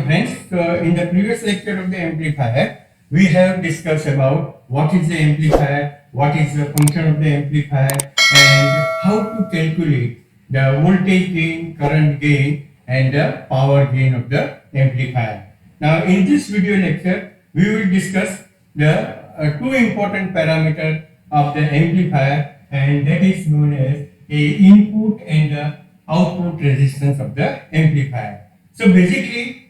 friends, in the previous lecture of the amplifier, we have discussed about what is the amplifier, what is the function of the amplifier, and how to calculate the voltage gain, current gain, and the power gain of the amplifier. Now, in this video lecture, we will discuss the two important parameters of the amplifier, and that is known as a input and the output resistance of the amplifier. So basically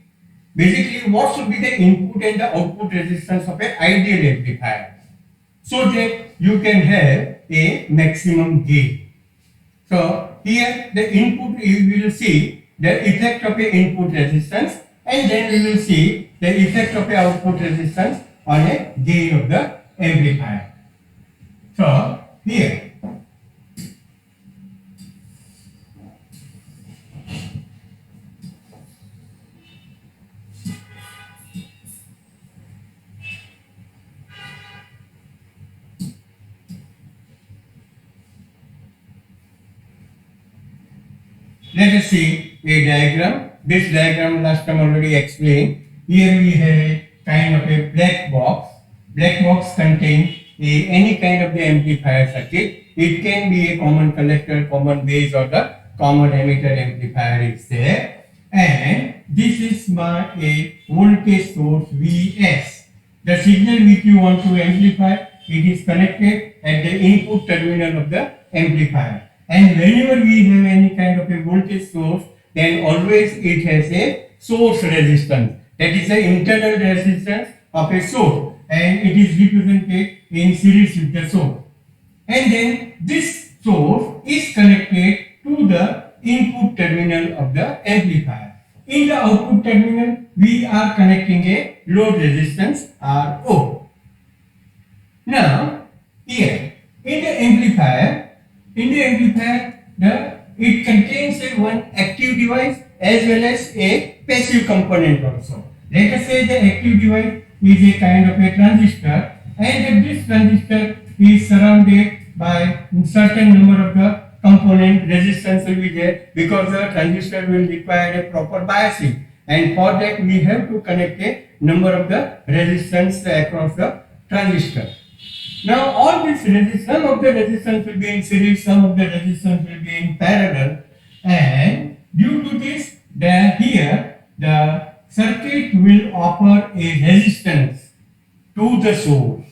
what should be the input and the output resistance of an ideal amplifier so that you can have a maximum gain. So here the input, you will see the effect of a input resistance, and then we will see the effect of a output resistance on a gain of the amplifier. So here let us see a diagram. This diagram last time already explained. Here we have a kind of a black box. Black box contains any kind of the amplifier circuit. It can be a common collector, common base, or the common emitter amplifier is there. And this is my a voltage source Vs. The signal which you want to amplify, it is connected at the input terminal of the amplifier. And whenever we have any kind of a voltage source, then always it has a source resistance. That is the internal resistance of a source, and it is represented in series with the source. And then this source is connected to the input terminal of the amplifier. In the output terminal, we are connecting a load resistance RO. Now, here in the amplifier, it contains one active device as well as a passive component also. Let us say the active device is a kind of a transistor, and this transistor is surrounded by certain number of the component. Resistance will be there because the transistor will require a proper biasing, and for that we have to connect a number of the resistance across the transistor. Now all this resistance, some of the resistance will be in series, some of the resistance will be in parallel, and due to this, here the circuit will offer a resistance to the source.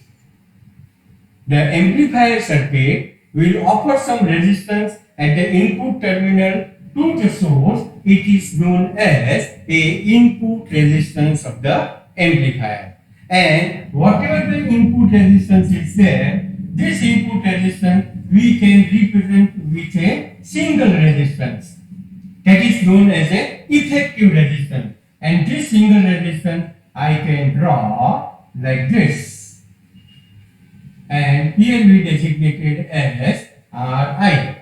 The amplifier circuit will offer some resistance at the input terminal to the source. It is known as a input resistance of the amplifier. And whatever the input resistance is there, this input resistance we can represent with a single resistance. That is known as a effective resistance. And this single resistance I can draw like this. And here we designated as Ri.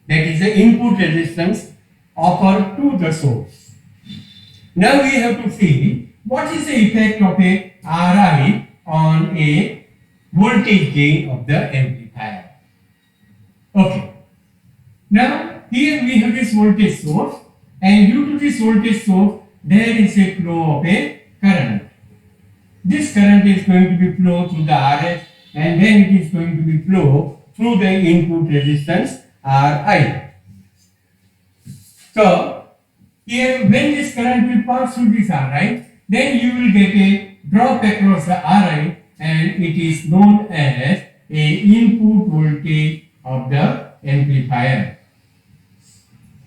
That is the input resistance offered to the source. Now we have to see what is the effect of a Ri on a voltage gain of the amplifier. Okay. Now here we have this voltage source, and due to this voltage source there is a flow of a current. This current is going to be flow through the Rs, and then it is going to be flow through the input resistance Ri. So here when this current will pass through this Ri, then you will get a drop across the Ri, and it is known as a input voltage of the amplifier.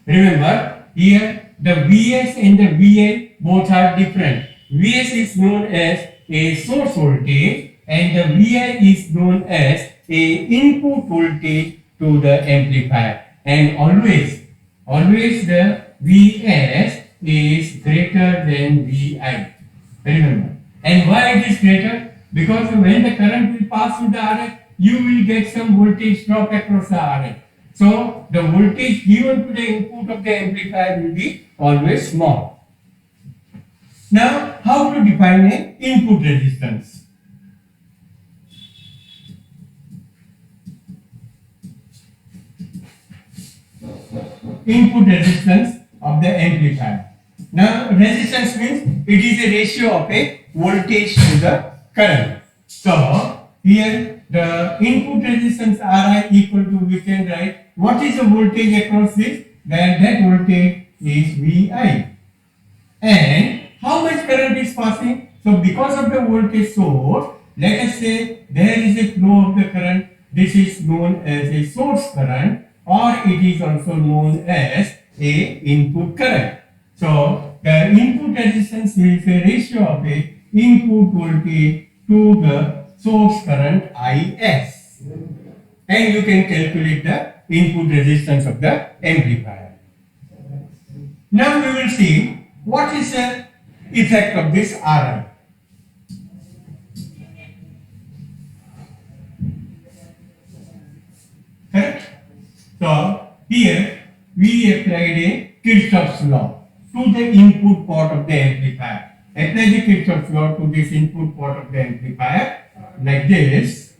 Remember, here the Vs and the Vi both are different. Vs is known as a source voltage, and the Vi is known as a input voltage to the amplifier. And always the Vs is greater than Vi. Remember. And why it is greater? Because when the current will pass through the RF, you will get some voltage drop across the RF. So the voltage given to the input of the amplifier will be always small. Now, how to define an input resistance? Input resistance of the amplifier. Now resistance means it is a ratio of a voltage to the current. So here the input resistance Ri equal to, we can write what is the voltage across this, then that voltage is Vi. And how much current is passing? So because of the voltage source, let us say there is a flow of the current. This is known as a source current, or it is also known as a input current. So the input resistance is a ratio of a input voltage to the source current Is. And you can calculate the input resistance of the amplifier. Now we will see what is the effect of this Ri. Correct? So here we applied a Kirchhoff's law to the input port of the amplifier. Apply the Kirchhoff's law to this input port of the amplifier like this.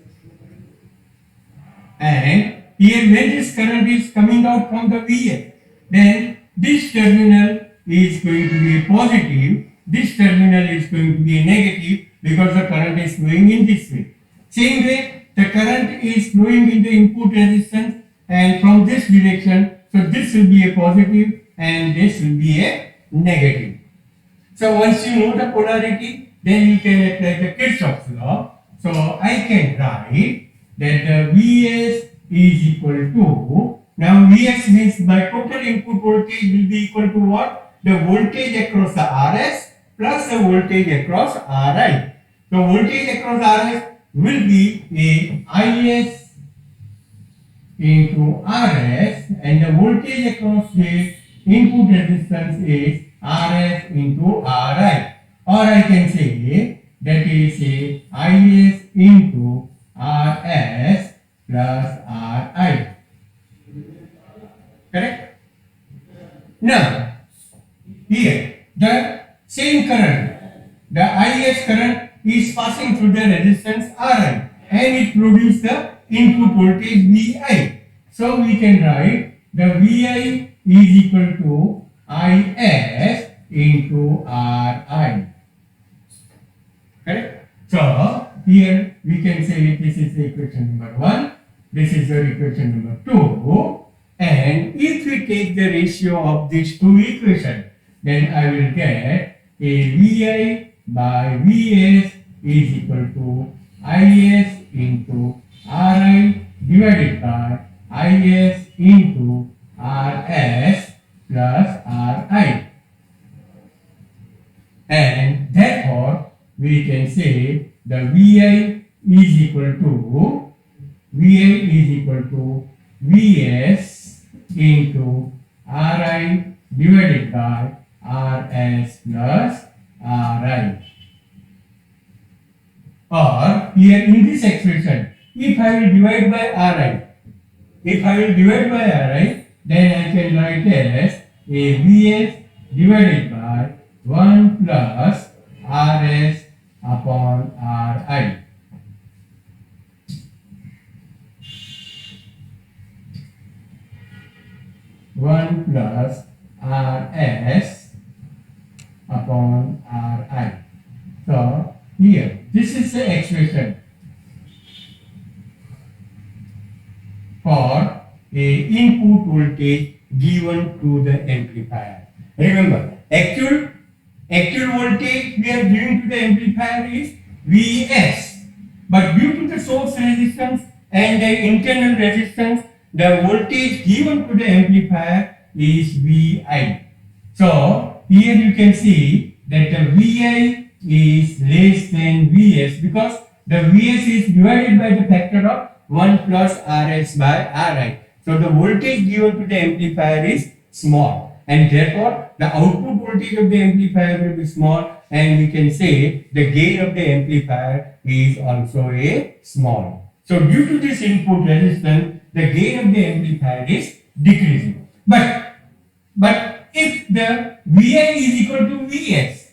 And here when this current is coming out from the VA, then this terminal is going to be a positive, this terminal is going to be a negative because the current is flowing in this way. Same way, the current is flowing in the input resistance and from this direction, so this will be a positive and this will be a negative. So once you know the polarity, then you can apply the Kirchhoff's law. So I can write that the Vs is equal to, now Vs means my total input voltage will be equal to what? The voltage across the Rs plus the voltage across Ri. So voltage across Rs will be a Is into Rs, and the voltage across the input resistance is Rs into Ri. Or I can say that is a Is into Rs plus Ri. Correct? Now, here the same current, the Is current is passing through the resistance Ri and it produces the input voltage Vi. So we can write the Vi is equal to Is into Ri. Correct? So here we can say this is the equation number 1, this is the equation number 2, and if we take the ratio of these two equations, then I will get a Vi by Vs is equal to Is into Ri divided by Is into Rs plus Ri. And therefore, we can say the Vi is equal to Vs into Ri divided by Rs plus Ri. Or here in this expression, if I will divide by Ri, then I can write as a Vs divided by 1 plus Rs upon Ri. One plus Rs upon Ri. So here, this is the expression for a input voltage given to the amplifier. Remember, actual voltage we are giving to the amplifier is Vs, but due to the source resistance and the internal resistance, the voltage given to the amplifier is Vi. So here you can see that the Vi is less than Vs because the Vs is divided by the factor of 1 plus Rs by Ri. So the voltage given to the amplifier is small, and therefore the output voltage of the amplifier will be small, and we can say the gain of the amplifier is also a small. So due to this input resistance, the gain of the amplifier is decreasing. But if the Vi is equal to Vs,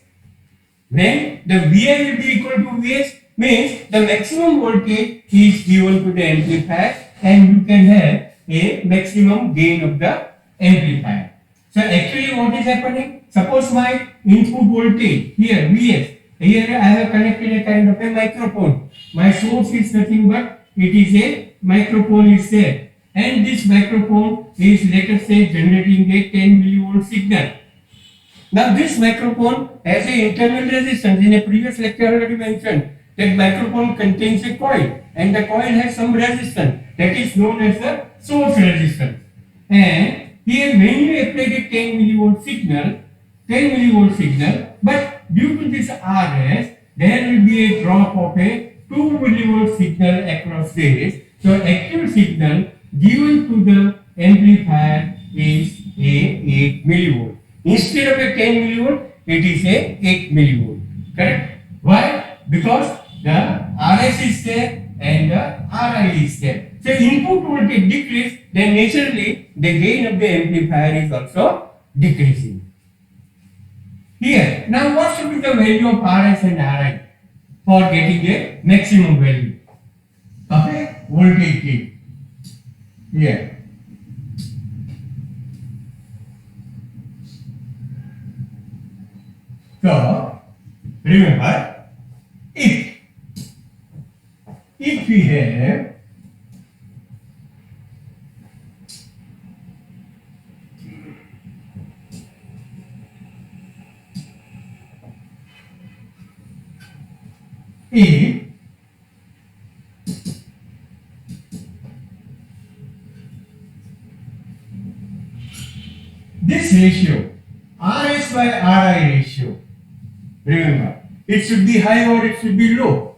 when the Vi will be equal to Vs, means the maximum voltage is given to the amplifier and you can have a maximum gain of the amplifier. So actually what is happening? Suppose my input voltage here Vs. Here I have connected a kind of a microphone. My source is nothing but it is a microphone is there, and this microphone is, let us say, generating a 10 millivolt signal. Now this microphone has a internal resistance. In a previous lecture I already mentioned that microphone contains a coil, and the coil has some resistance that is known as the source resistance. And here when you apply the 10 millivolt signal, but due to this RS, there will be a drop of a 2 millivolt signal across this. So actual signal given to the amplifier is a 8 millivolt. Instead of a 10 millivolt, it is a 8 millivolt. Correct? Why? Because the RS is there and the RI is there. So input voltage decrease, then naturally the gain of the amplifier is also decreasing. Here, now what should be the value of RS and RI for getting a maximum value of a voltage gain? Here. So, remember, if we have this ratio, RS by RI ratio, remember, it should be high or it should be low.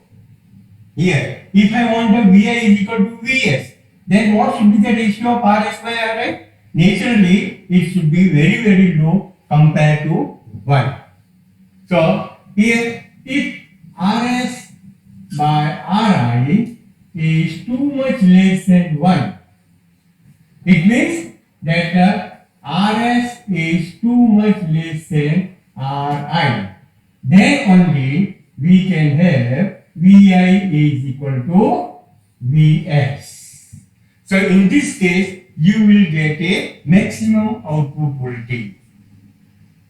Here, if I want the Vi is equal to Vs, then what should be the ratio of RS by RI? Naturally, it should be very, very low compared to 1. So, here, if RS by Ri is too much less than 1, it means that the RS is too much less than Ri. Then only we can have Vi is equal to Vs. So in this case, you will get a maximum output voltage.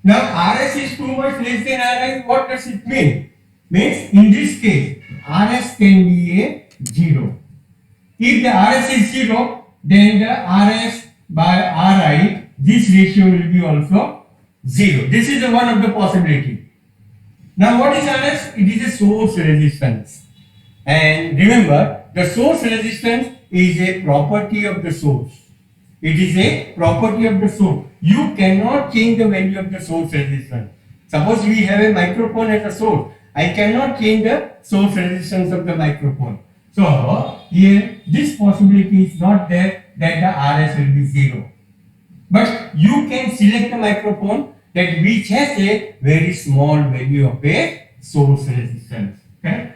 Now RS is too much less than Ri. What does it mean? Means in this case, RS can be a 0. If the RS is 0, then the RS by Ri, this ratio will be also 0. This is one of the possibility. Now what is RS? It is a source resistance. And remember, the source resistance is a property of the source. It is a property of the source. You cannot change the value of the source resistance. Suppose we have a microphone as a source. I cannot change the source resistance of the microphone. So here this possibility is not there that the RS will be 0. But you can select a microphone that which has a very small value of a source resistance. Okay?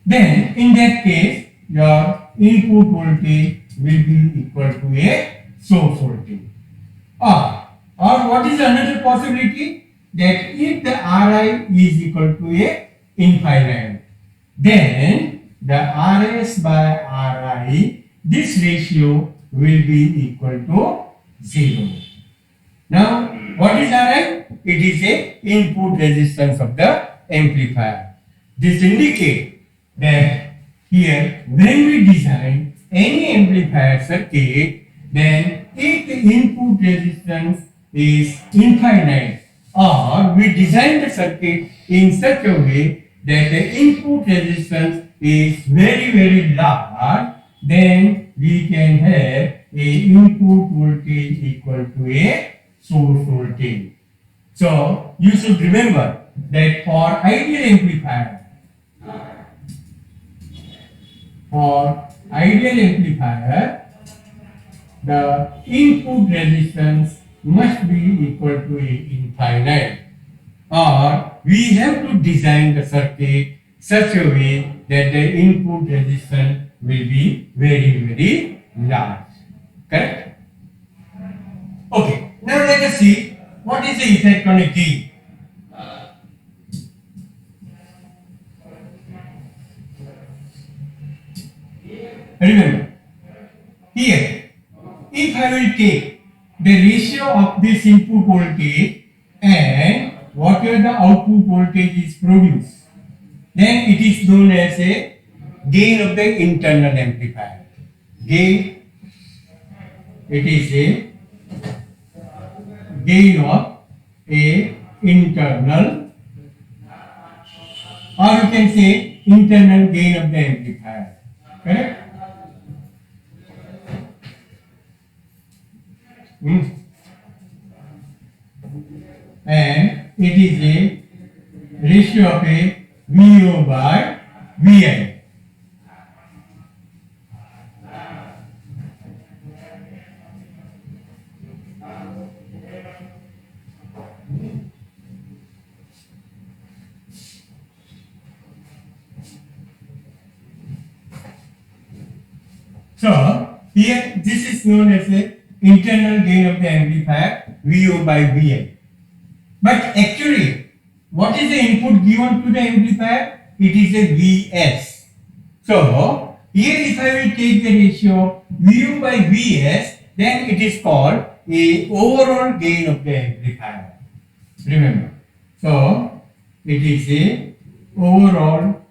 Then in that case, your input voltage will be equal to a source voltage. Or what is another possibility? That if the Ri is equal to a infinite, then the RS by Ri, this ratio will be equal to 0. Now, what is Ri? It is a input resistance of the amplifier. This indicates that here, when we design any amplifier circuit, then if the input resistance is infinite, or we design the circuit in such a way that the input resistance is very, very large, then we can have a input voltage equal to a source voltage. So you should remember that for ideal amplifier, the input resistance must be equal to a infinite, or we have to design the circuit such a way that the input resistance will be very, very large. Correct? Okay, now let us see what is the effect on a gain. Remember, here, if I will take the ratio of this input voltage and whatever the output voltage is produced, then it is known as a gain of the internal amplifier. Gain, it is a gain of a internal, or you can say internal gain of the amplifier. Correct? And it is a ratio of a VO by VI. So here this is known as a internal gain of the amplifier VO by VI. But actually, what is the input given to the amplifier? It is a Vs. So here if I will take the ratio VO by Vs, then it is called a overall gain of the amplifier. Remember. So it is a overall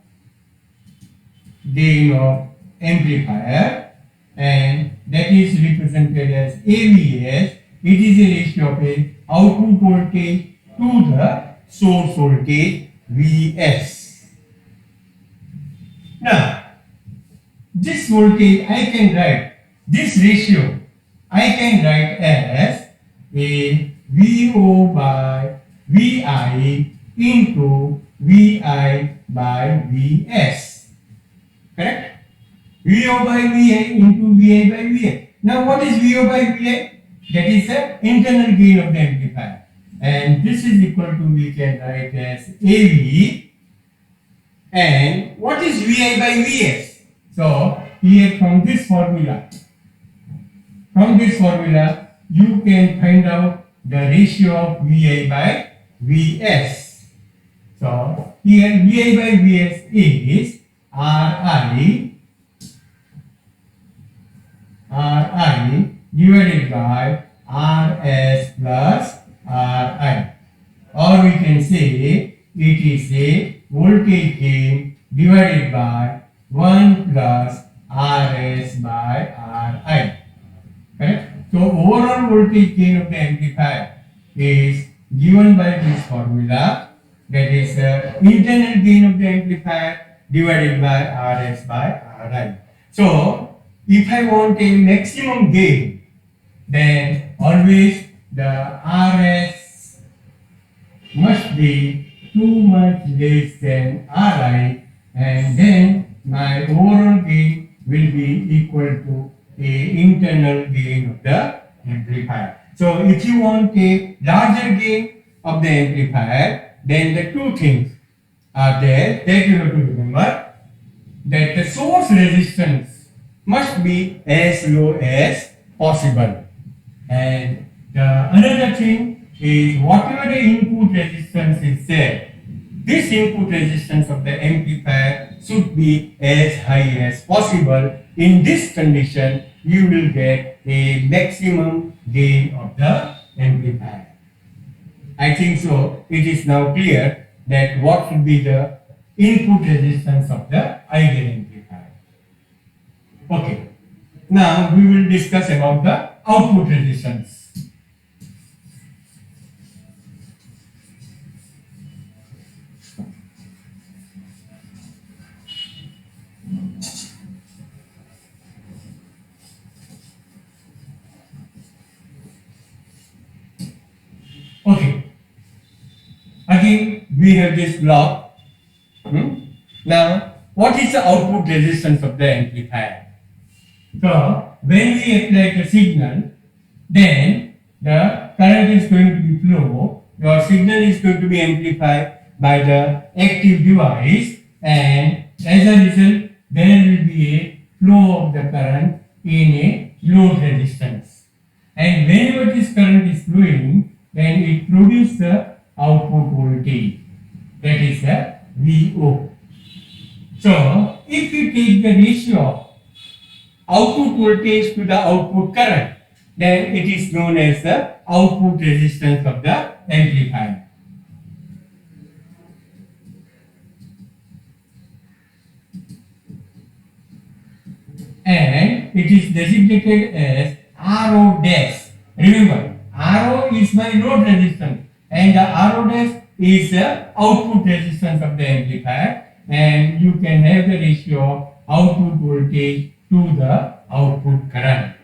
gain of amplifier, and that is represented as AVS. It is a ratio of a output voltage to the source voltage Vs. Now, this voltage I can write, this ratio I can write as a VO by VI into VI by Vs. Correct? VO by VI into VI by VI. Now what is VO by VI? That is the internal gain of the amplifier. And this is equal to, we can write as AV. And what is VI by Vs? So here from this formula, you can find out the ratio of VI by Vs. So here VI by Vs is Ri divided by Rs plus Ri, or we can say it is a voltage gain divided by 1 plus Rs by Ri. Correct? So overall voltage gain of the amplifier is given by this formula, that is internal gain of the amplifier divided by Rs by Ri. So if I want a maximum gain, then always the Rs must be too much less than Ri, and then my overall gain will be equal to a internal gain of the amplifier. So if you want a larger gain of the amplifier, then the two things are there that you have to remember, that the source resistance must be as low as possible, and the another thing is whatever the input resistance is there, this input resistance of the amplifier should be as high as possible. In this condition, you will get a maximum gain of the amplifier. I think so. It is now clear that what should be the input resistance of the ideal amplifier. Okay. Now we will discuss about the output resistance. Okay. Again, we have this block. Now, what is the output resistance of the amplifier? So, when we apply the signal, then the current is going to be flow. Your signal is going to be amplified by the active device, and as a result, there will be a flow of the current in a load resistance. And whenever this current is flowing, then it produces the output voltage, that is the VO. So, if you take the ratio of output voltage to the output current, then it is known as the output resistance of the amplifier. And it is designated as RO dash. Remember, RO is my load resistance and the RO dash is the output resistance of the amplifier, and you can have the ratio of output voltage to the output current.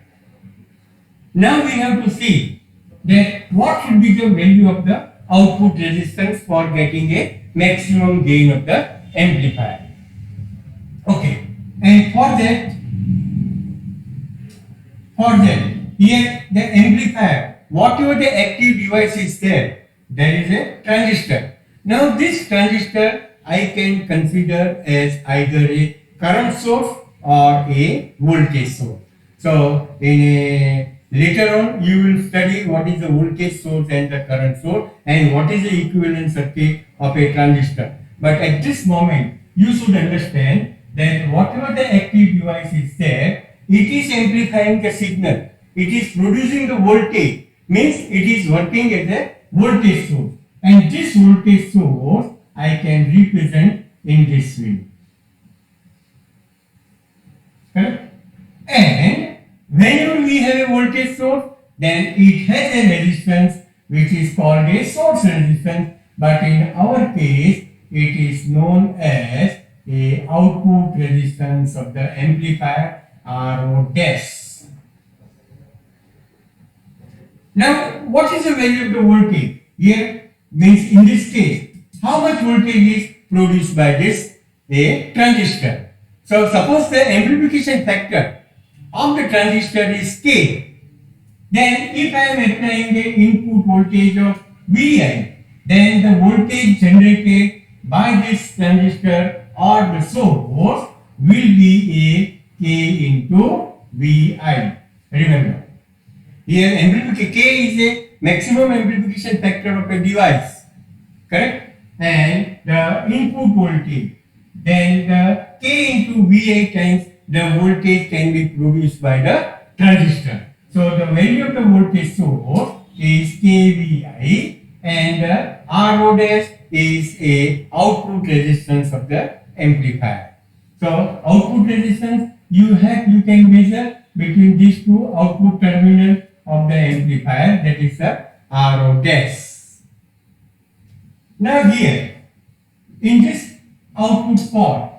Now we have to see that what should be the value of the output resistance for getting a maximum gain of the amplifier. Okay, and for that here the amplifier, whatever the active device is there is a transistor. Now this transistor I can consider as either a current source or a voltage source. So later on you will study what is the voltage source and the current source and what is the equivalent circuit of a transistor. But at this moment you should understand that whatever the active device is there, it is amplifying the signal. It is producing the voltage, means it is working as a voltage source. And this voltage source I can represent in this way. Correct? And whenever we have a voltage source, then it has a resistance which is called a source resistance. But in our case, it is known as a output resistance of the amplifier, RO dash. Now, what is the value of the voltage? Here means in this case, how much voltage is produced by this a transistor. So suppose the amplification factor of the transistor is K, then if I am applying the input voltage of Vi, then the voltage generated by this transistor or the source will be a K into Vi. Remember, here amplification K is a maximum amplification factor of a device, correct? And the input voltage, then the K into Vi times the voltage can be produced by the transistor. So the value of the voltage source is KVI and the RO dash is a output resistance of the amplifier. So output resistance you can measure between these two output terminals of the amplifier, that is the RO dash. Now here in this output port,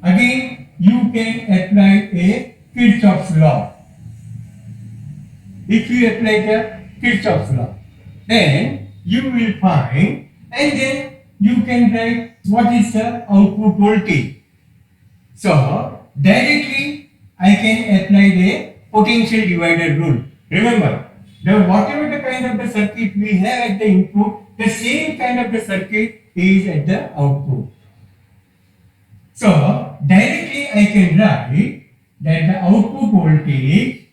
again you can apply a Kirchhoff's law. If you apply the Kirchhoff's law, then you will find, and then you can write what is the output voltage. So directly I can apply the potential divider rule. Remember, whatever the kind of the circuit we have at the input, the same kind of the circuit is at the output. So directly I can write that the output voltage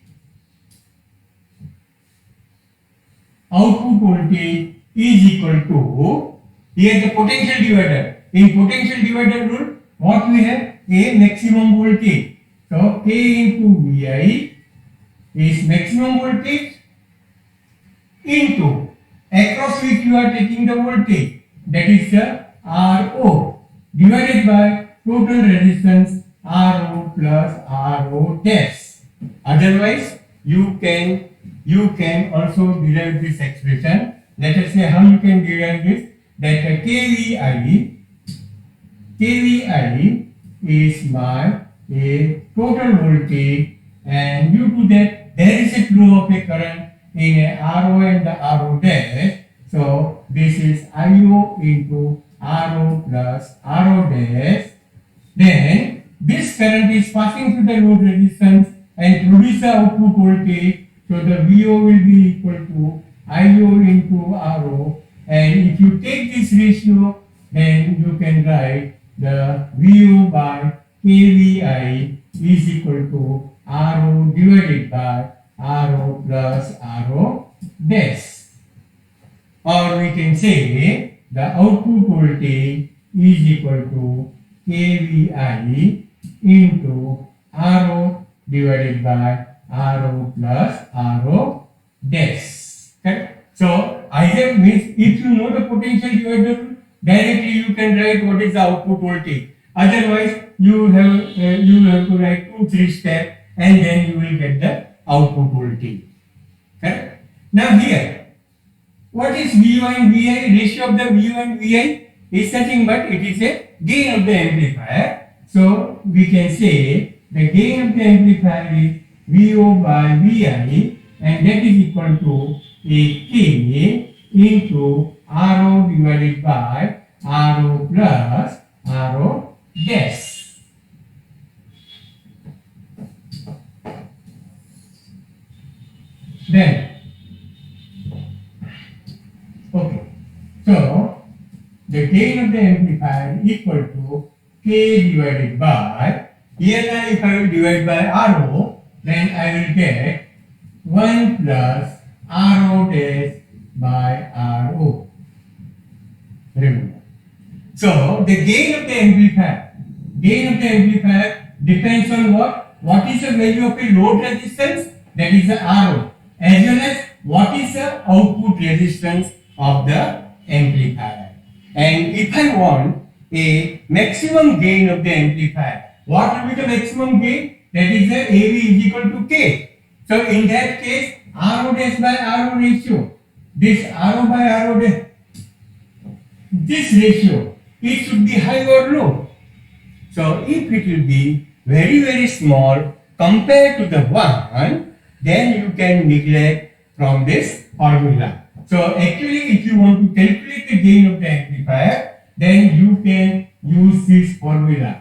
is equal to, here the potential divider. In potential divider rule, what we have? A maximum voltage. So K into Vi is maximum voltage into across which you are taking the voltage, that is the RO, divided by total resistance RO plus RO dash. Otherwise you can also derive this expression. Let us say how you can derive this, that KVI is my a total voltage, and due to that there is a flow of a current in a RO and the RO dash. So this is IO into RO plus RO dash. Then this current is passing through the load resistance and produce the output voltage. So the VO will be equal to IO into RO, and if you take this ratio, then you can write the VO by KVI is equal to RO divided by RO plus RO dash. Or we can say the output voltage is equal to KVI into RO divided by RO plus RO dash. Okay? So either means if you know the potential divider rule, directly you can write what is the output voltage. Otherwise, you have to write 2-3 steps and then you will get the output voltage. Correct? Now here, what is VO and VI? Ratio of the VO and VI is nothing but it is a gain of the amplifier. So we can say the gain of the amplifier is VO by VI, and that is equal to a K into RO divided by RO plus RO dash. Then, okay, so the gain of the amplifier equal to K divided by, here now if I will divide by RO, then I will get 1 plus RO dash by RO. Remember. So the gain of the amplifier depends on what? What is the value of a load resistance? That is the RO. As well as what is the output resistance of the amplifier. And if I want a maximum gain of the amplifier, what will be the maximum gain? That is the AV is equal to K. So in that case, RO dash by RO ratio, this RO by RO dash, this ratio, it should be high or low. So if it will be very small compared to the one, then you can neglect from this formula. So actually if you want to calculate the gain of the amplifier, then you can use this formula.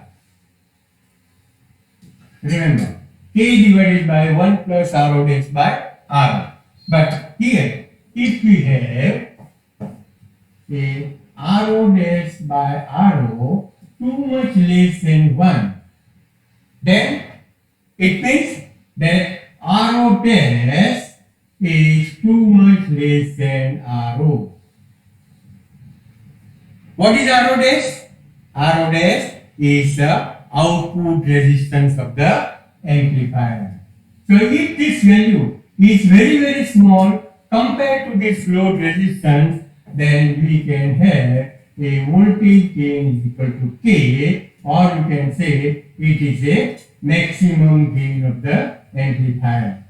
Remember, K divided by 1 plus RO dash by RO. But here, if we have a RO dash by RO too much less than 1, then it means that RO dash is too much less than RO. What is RO dash? RO dash is the output resistance of the amplifier. So if this value is very small compared to this load resistance, then we can have a voltage gain is equal to K, or you can say it is a maximum gain of the amplifier.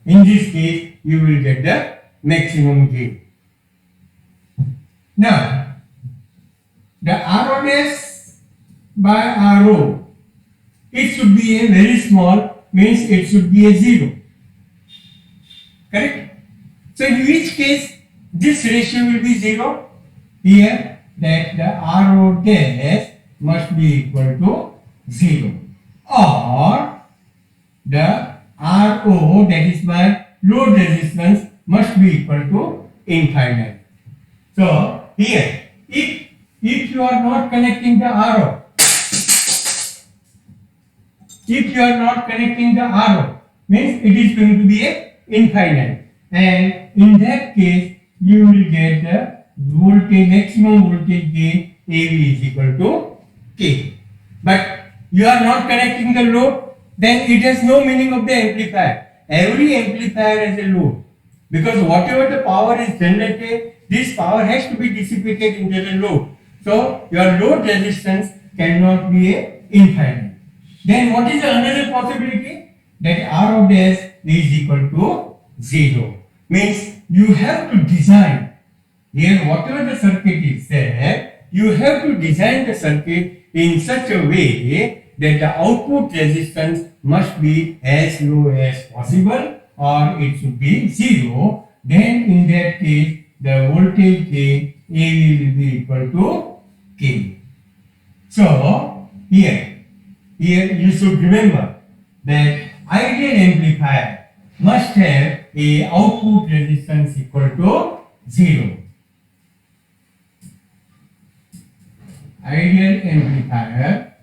In this case, you will get the maximum gain. Now, the RO dash by RO, it should be a very small, means it should be a 0. Correct? So in which case, this ratio will be 0. Here, that the RO dash must be equal to 0. Or the RO, that is my load resistance, must be equal to infinite. So here, if you are not connecting the RO, means it is going to be a infinite, and in that case you will get the voltage, maximum voltage gain AV is equal to K. But you are not connecting the load, then it has no meaning of the amplifier. Every amplifier has a load, because whatever the power is generated, this power has to be dissipated into the load. So your load resistance cannot be a infinite. Then what is the another possibility? That RO dash is equal to 0. Means you have to design, here whatever the circuit is there, you have to design the circuit in such a way that the output resistance must be as low as possible, or it should be 0. Then in that case, the voltage gain AV will be equal to K. So here you should remember that ideal amplifier must have a output resistance equal to 0. Ideal amplifier,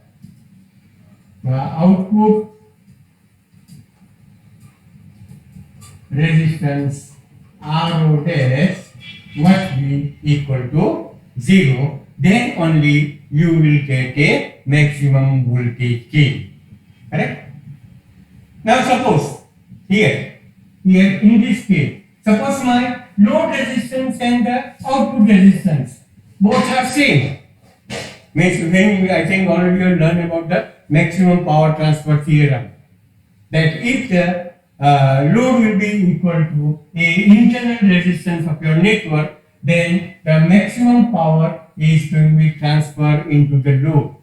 the output resistance RO dash must be equal to 0. Then only you will get a maximum voltage gain. Correct? Now suppose here in this case, suppose my load resistance and the output resistance. Both are same. Means when I think already you learned about the maximum power transfer theorem. That if the load will be equal to a internal resistance of your network, then the maximum power is going to be transferred into the load.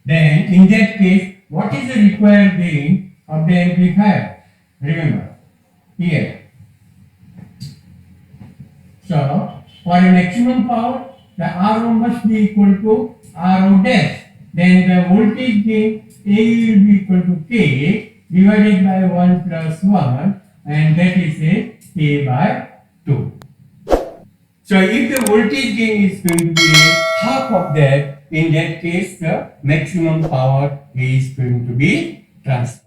Then in that case, what is the required gain of the amplifier? Remember, here. So, for a maximum power, the RO must be equal to RO dash. Then the voltage gain A will be equal to K divided by 1 plus 1, and that is a K by 2. So if the voltage gain is going to be half of that, in that case the maximum power is going to be transferred.